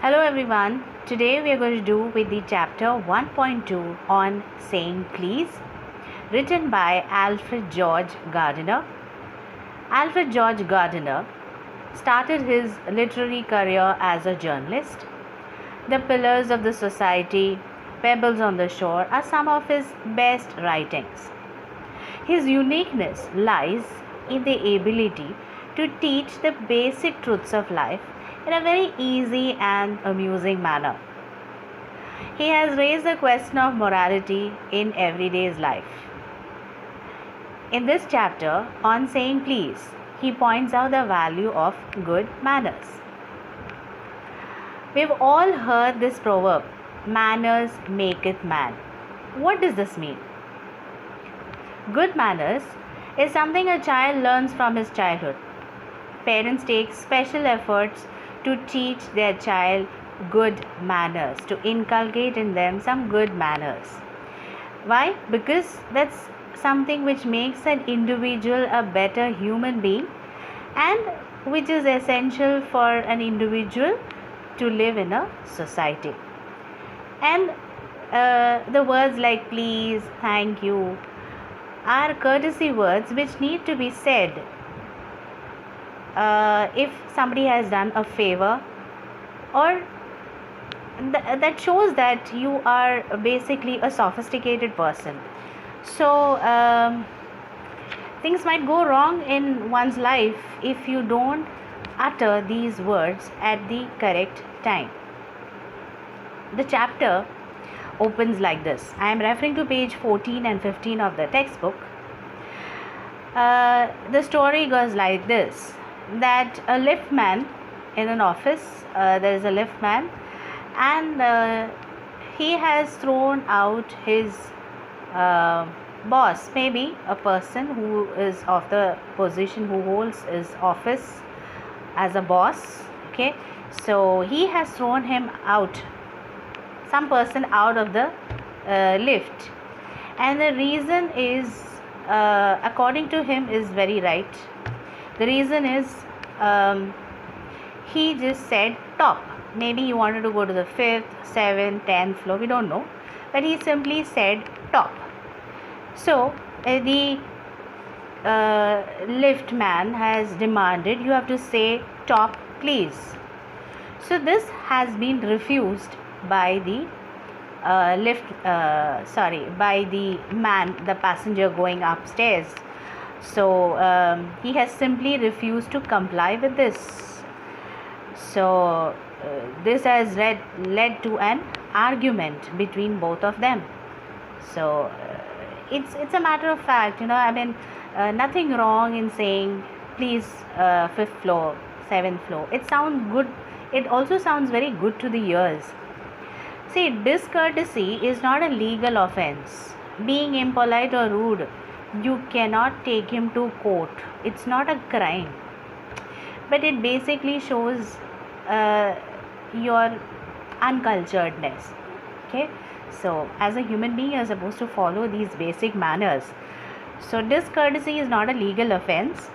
Hello everyone. Today we are going to do with the chapter 1.2 on saying please, written by Alfred George Gardiner. Alfred George Gardiner started his literary career as a journalist. The Pillars of the Society, Pebbles on the Shore are some of his best writings. His uniqueness lies in the ability to teach the basic truths of life in a very easy and amusing manner. He has raised the question of morality in everyday's life. In this chapter on saying please, he points out the value of good manners. We've all heard this proverb, manners maketh man. What does this mean? Good manners is something a child learns from his childhood. Parents take special efforts to teach their child good manners, to inculcate in them some good manners. Why? Because that's something which makes an individual a better human being and which is essential for an individual to live in a society. And the words like please, thank you are courtesy words which need to be said if somebody has done a favor, or that shows that you are basically a sophisticated person. So things might go wrong in one's life if you don't utter these words at the correct time. The chapter opens like this. I am referring to page 14 and 15 of the textbook. The story goes like this, that a liftman in an office, there is a liftman, and he has thrown out his boss, maybe a person who is of the position, who holds his office as a boss. Okay, so he has thrown him out, some person out of the lift, and the reason is, according to him, is very right. The reason is he just said top. Maybe he wanted to go to the 5th, 7th, 10th floor, we don't know, but he simply said top. So the lift man has demanded, you have to say top please. So this has been refused by the by the man, the passenger going upstairs. So he has simply refused to comply with this. So this has led to an argument between both of them. So it's a matter of fact, I mean, nothing wrong in saying please, 5th floor, 7th floor. It sounds good. It also sounds very good to the ears. See, discourtesy is not a legal offense. Being impolite or rude, you cannot take him to court. It's not a crime. But it basically shows your unculturedness. Okay, so as a human being, you are supposed to follow these basic manners. So discourtesy is not a legal offense,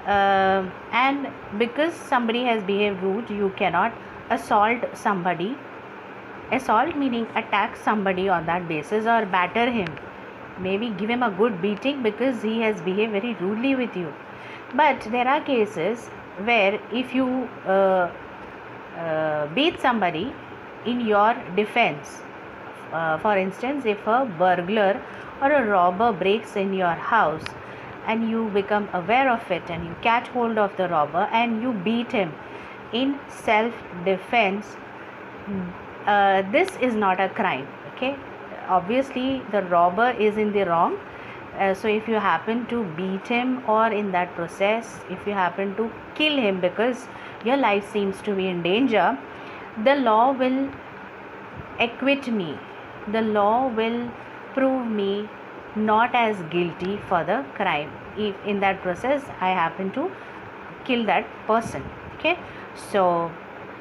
and because somebody has behaved rude, you cannot assault somebody. Assault meaning attack somebody on that basis, or batter him, maybe give him a good beating because he has behaved very rudely with you. But there are cases where if you beat somebody in your defense, for instance, if a burglar or a robber breaks in your house and you become aware of it and you catch hold of the robber and you beat him in self-defense, this is not a crime. Okay, obviously the robber is in the wrong. So if you happen to beat him, or in that process if you happen to kill him because your life seems to be in danger, the law will acquit me. The law will prove me not as guilty for the crime if in that process I happen to kill that person. Okay, so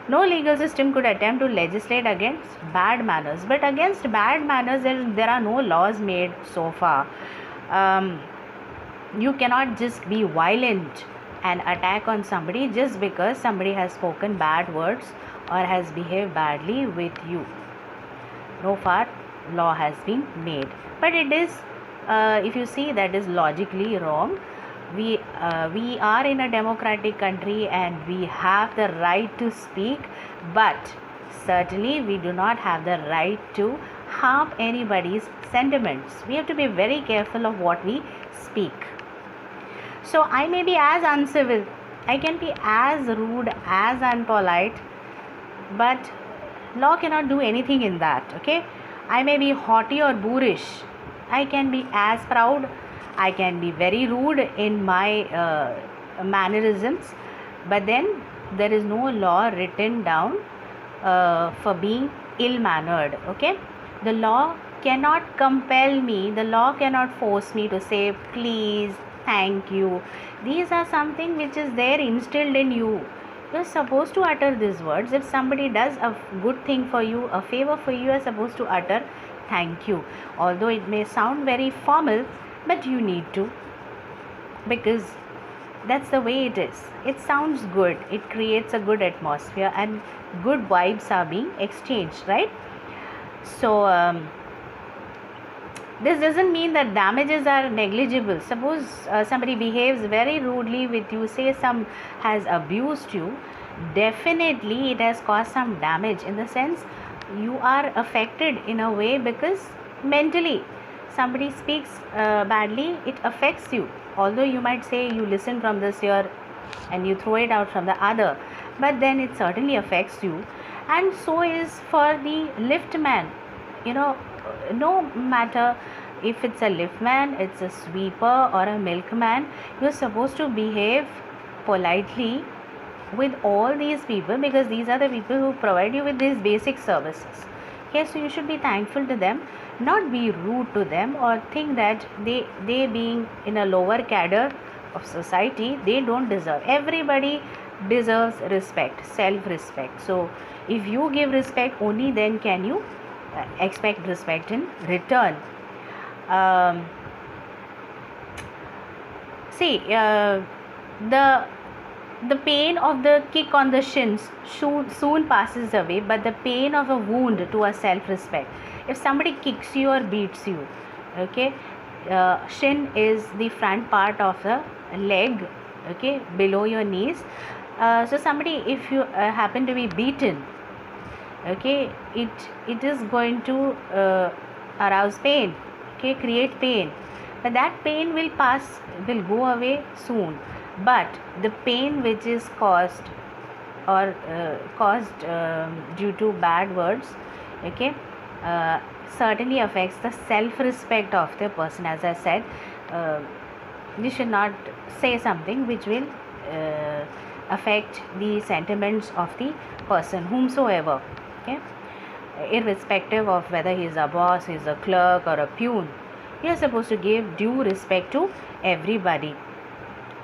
no legal system could attempt to legislate against bad manners, but against bad manners there are no laws made so far. You cannot just be violent and attack on somebody just because somebody has spoken bad words or has behaved badly with you. No far law has been made, but it is, if you see, that is logically wrong. We are in a democratic country and we have the right to speak, but certainly we do not have the right to harm anybody's sentiments. We have to be very careful of what we speak. So I may be as uncivil, I can be as rude, as unpolite, but law cannot do anything in that. Okay, I may be haughty or boorish, I can be as proud, I can be very rude in my mannerisms, but then there is no law written down for being ill mannered. Okay, the law cannot compel me, the law cannot force me to say please, thank you. These are something which is there instilled in you. You're supposed to utter these words. If somebody does a good thing for you, a favor for you, you're supposed to utter thank you. Although it may sound very formal, but you need to, because that's the way it is. It sounds good, it creates a good atmosphere, and good vibes are being exchanged, right? So this doesn't mean that damages are negligible. Suppose somebody behaves very rudely with you, say some has abused you, definitely it has caused some damage, in the sense you are affected in a way, because mentally somebody speaks badly, it affects you. Although you might say you listen from this ear and you throw it out from the other, but then it certainly affects you. And so is for the liftman. No matter if it's a liftman, it's a sweeper or a milkman, you're supposed to behave politely with all these people, because these are the people who provide you with these basic services. Okay, so you should be thankful to them, not be rude to them or think that they being in a lower cadre of society, they don't deserve. Everybody deserves respect, self-respect. So if you give respect, only then can you expect respect in return. The pain of the kick on the shins soon passes away, but the pain of a wound to a self-respect. If somebody kicks you or beats you, okay, shin is the front part of the leg, okay, below your knees. So somebody, if you happen to be beaten, okay, it is going to arouse pain, okay, create pain, but that pain will go away soon. But the pain which is caused due to bad words, okay, certainly affects the self-respect of the person. As I said, you should not say something which will affect the sentiments of the person, whomsoever. Okay, irrespective of whether he is a boss, he is a clerk or a peon, you are supposed to give due respect to everybody.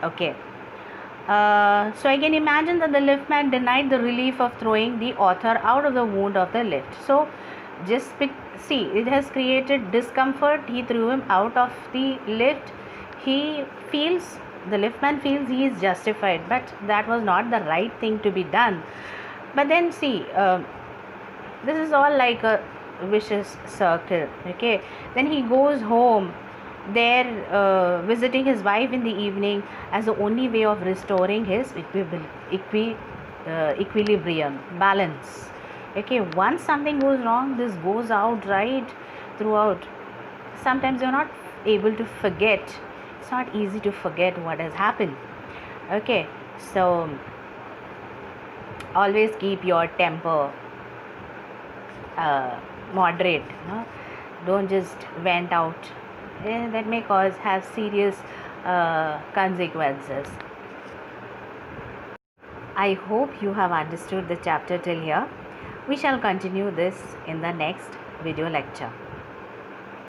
Okay, so I can imagine that the liftman denied the relief of throwing the author out of the wound of the lift. So just see, it has created discomfort. He threw him out of the lift. The liftman feels he is justified, but that was not the right thing to be done. But then see, this is all like a vicious circle. Okay, then he goes home, there visiting his wife in the evening as the only way of restoring his equilibrium, balance. Okay, once something goes wrong, this goes out right throughout. Sometimes you're not able to forget. It's not easy to forget what has happened. Okay, so always keep your temper moderate. Don't just vent out. That may have serious consequences. I hope you have understood the chapter till here. We shall continue this in the next video lecture.